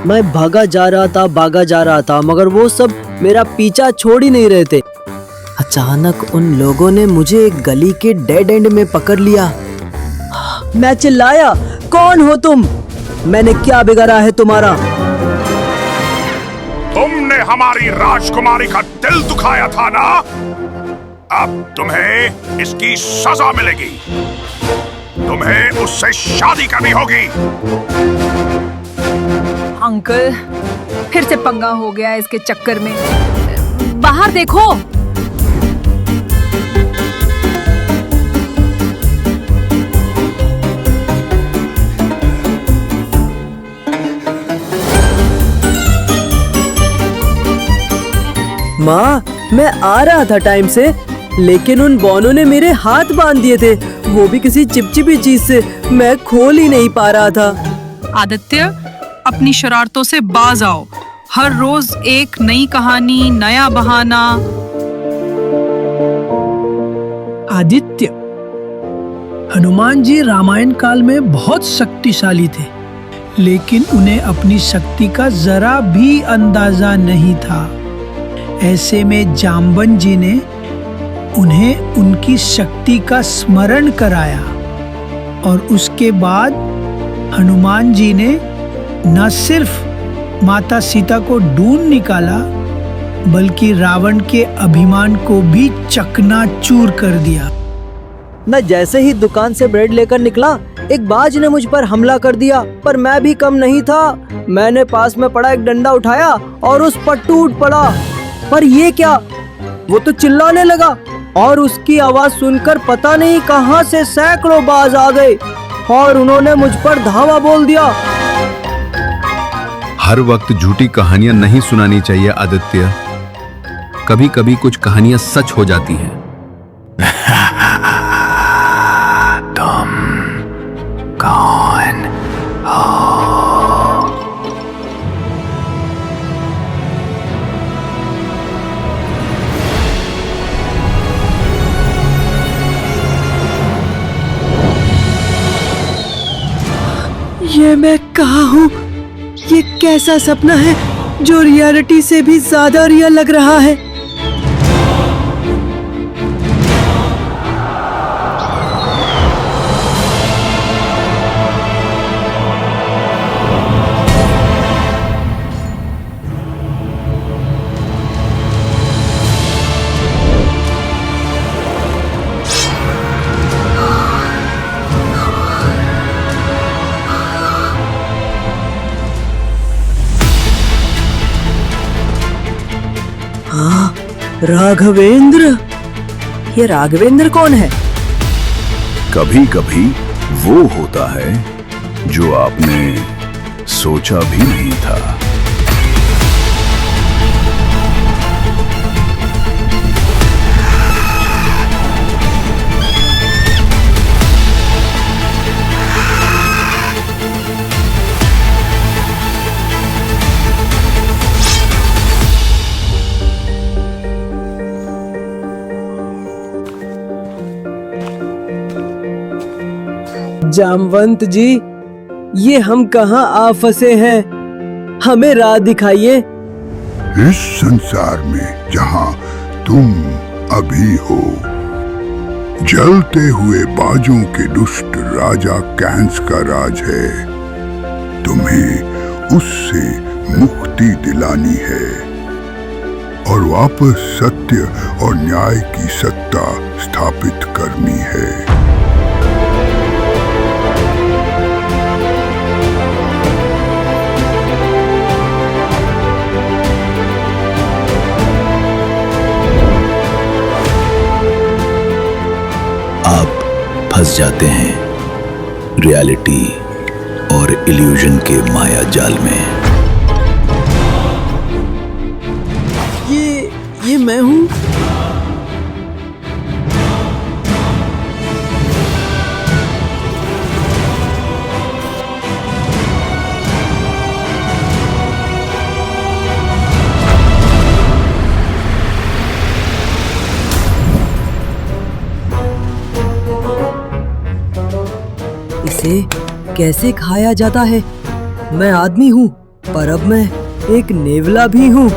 मैं भागा जा रहा था मगर वो सब मेरा पीछा छोड़ ही नहीं रहे थे। अचानक उन लोगों ने मुझे एक गली के डेड एंड में पकड़ लिया। मैं चिल्लाया, कौन हो तुम? मैंने क्या बिगाड़ा है तुम्हारा? तुमने हमारी राजकुमारी का दिल दुखाया था ना? अब तुम्हें इसकी सजा मिलेगी। तुम्हें उससे शादी करनी होगी। अंकल, फिर से पंगा हो गया है इसके चक्कर में। बाहर देखो। माँ, मैं आ रहा था टाइम से, लेकिन उन बॉनों ने मेरे हाथ बांध दिए थे, वो भी किसी चिपचिपी चीज से। मैं खोल ही नहीं पा रहा था। आदित्य, अपनी शरारतों से बाज आओ। हर रोज एक नई कहानी, नया बहाना। आदित्य, हनुमान जी रामायण काल में बहुत शक्तिशाली थे, लेकिन उन्हें अपनी शक्ति का जरा भी अंदाजा नहीं था। ऐसे में जाम्बन जी ने उन्हें उनकी शक्ति का स्मरण कराया और उसके बाद हनुमान जी ने न सिर्फ माता सीता को ढूंढ निकाला, बल्कि रावण के अभिमान को भी चकनाचूर कर दिया। मैं जैसे ही दुकान से ब्रेड लेकर निकला, एक बाज ने मुझ पर हमला कर दिया, पर मैं भी कम नहीं था। मैंने पास में पड़ा एक डंडा उठाया और उस पर टूट पड़ा। पर ये क्या? वो तो चिल्लाने लगा और उसकी आवाज सुनकर पता नहीं कहां से सैकड़ों बाज आ गए और उन्होंने मुझ पर धावा बोल दिया। हर वक्त झूठी कहानियां नहीं सुनानी चाहिए आदित्य। कभी कभी कुछ कहानियां सच हो जाती हैं। तुम कौन हो? ये मैं कहाँ हूँ? ये कैसा सपना है जो रियलिटी से भी ज्यादा रियल लग रहा है? राघवेंद्र? ये राघवेंद्र कौन है? कभी कभी वो होता है जो आपने सोचा भी नहीं था। जामवंत जी, ये हम कहाँ आ फंसे हैं? हमें राह दिखाइए। इस संसार में जहाँ तुम अभी हो, जलते हुए बाजों के दुष्ट राजा कैंस का राज है। तुम्हें उससे मुक्ति दिलानी है और वापस सत्य और न्याय की सत्ता स्थापित करनी है। आप फंस जाते हैं रियलिटी और इल्यूजन के माया जाल में। ये मैं हूँ? इसे कैसे खाया जाता है? मैं आदमी हूँ, पर अब मैं एक नेवला भी हूँ।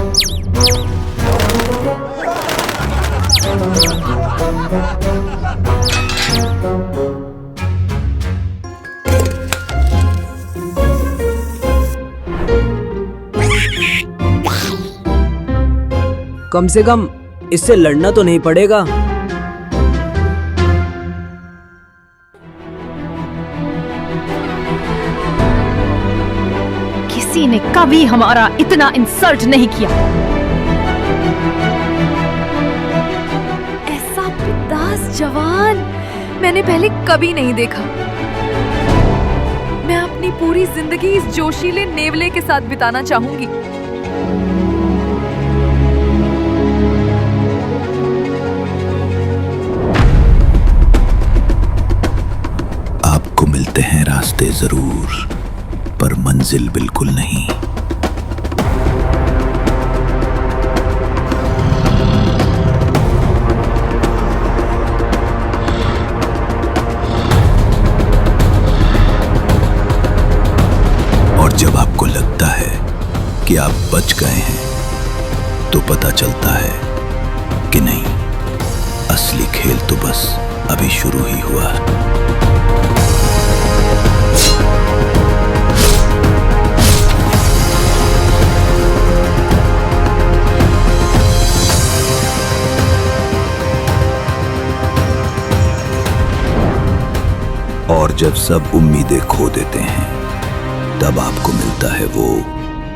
कम से कम इससे लड़ना तो नहीं पड़ेगा। किसी ने कभी हमारा इतना इंसल्ट नहीं किया। ऐसा बिंदास जवान मैंने पहले कभी नहीं देखा। मैं अपनी पूरी जिंदगी इस जोशीले नेवले के साथ बिताना चाहूंगी। आपको मिलते हैं रास्ते जरूर, पर मंजिल बिल्कुल नहीं। और जब आपको लगता है कि आप बच गए हैं, तो पता चलता है कि नहीं, असली खेल तो बस अभी शुरू ही हुआ। और जब सब उम्मीदें खो देते हैं, तब आपको मिलता है वो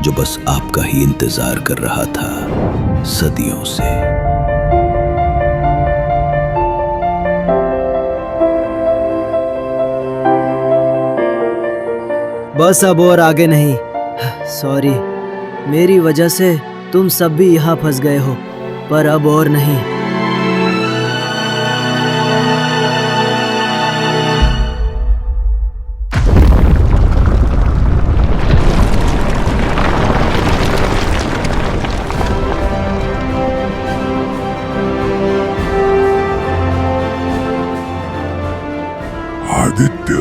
जो बस आपका ही इंतजार कर रहा था सदियों से। बस अब और आगे नहीं। सॉरी, मेरी वजह से तुम सब भी यहाँ फंस गए हो, पर अब और नहीं। आदित्य,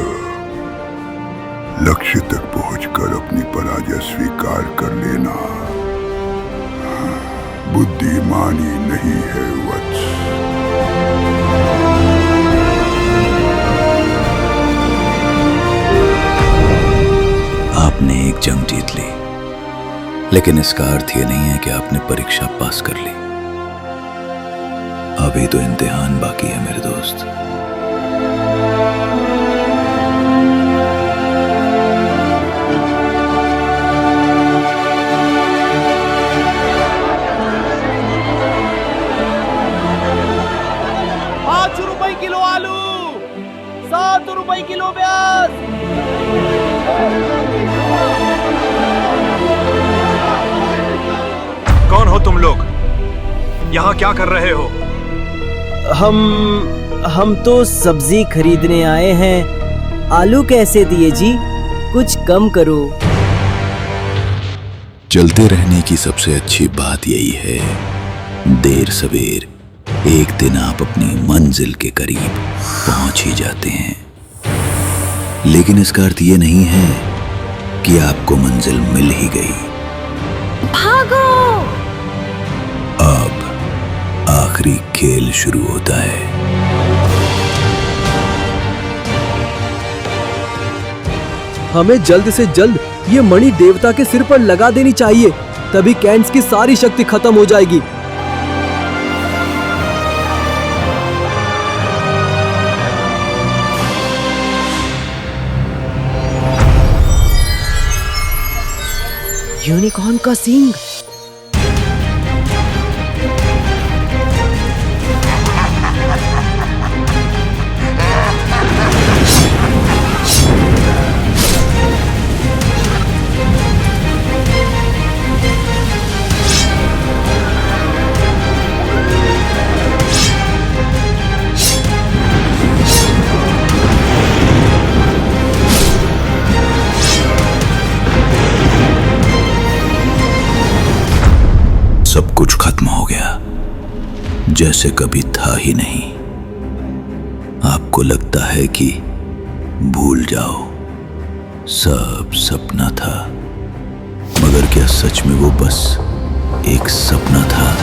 लक्ष्य तक पहुंचकर अपनी पराजय स्वीकार कर लेना बुद्धिमानी नहीं है वत्स। आपने एक जंग जीत ली, लेकिन इसका अर्थ ये नहीं है कि आपने परीक्षा पास कर ली। अभी तो इम्तिहान बाकी है मेरे दोस्त। ₹5 किलो आलू, ₹7 किलो प्याज। कौन हो तुम लोग? यहाँ क्या कर रहे हो? हम तो सब्जी खरीदने आए हैं। आलू कैसे दिए जी? कुछ कम करो। चलते रहने की सबसे अच्छी बात यही है, देर सवेर एक दिन आप अपनी मंजिल के करीब पहुंच ही जाते हैं। लेकिन इसका अर्थ ये नहीं है कि आपको मंजिल मिल ही गई। भागो! अब आखिरी खेल शुरू होता है। हमें जल्द से जल्द ये मणि देवता के सिर पर लगा देनी चाहिए, तभी कैंट्स की सारी शक्ति खत्म हो जाएगी। यूनिकॉर्न का सींग। सब कुछ खत्म हो गया, जैसे कभी था ही नहीं। आपको लगता है कि भूल जाओ, सब सपना था, मगर क्या सच में वो बस एक सपना था?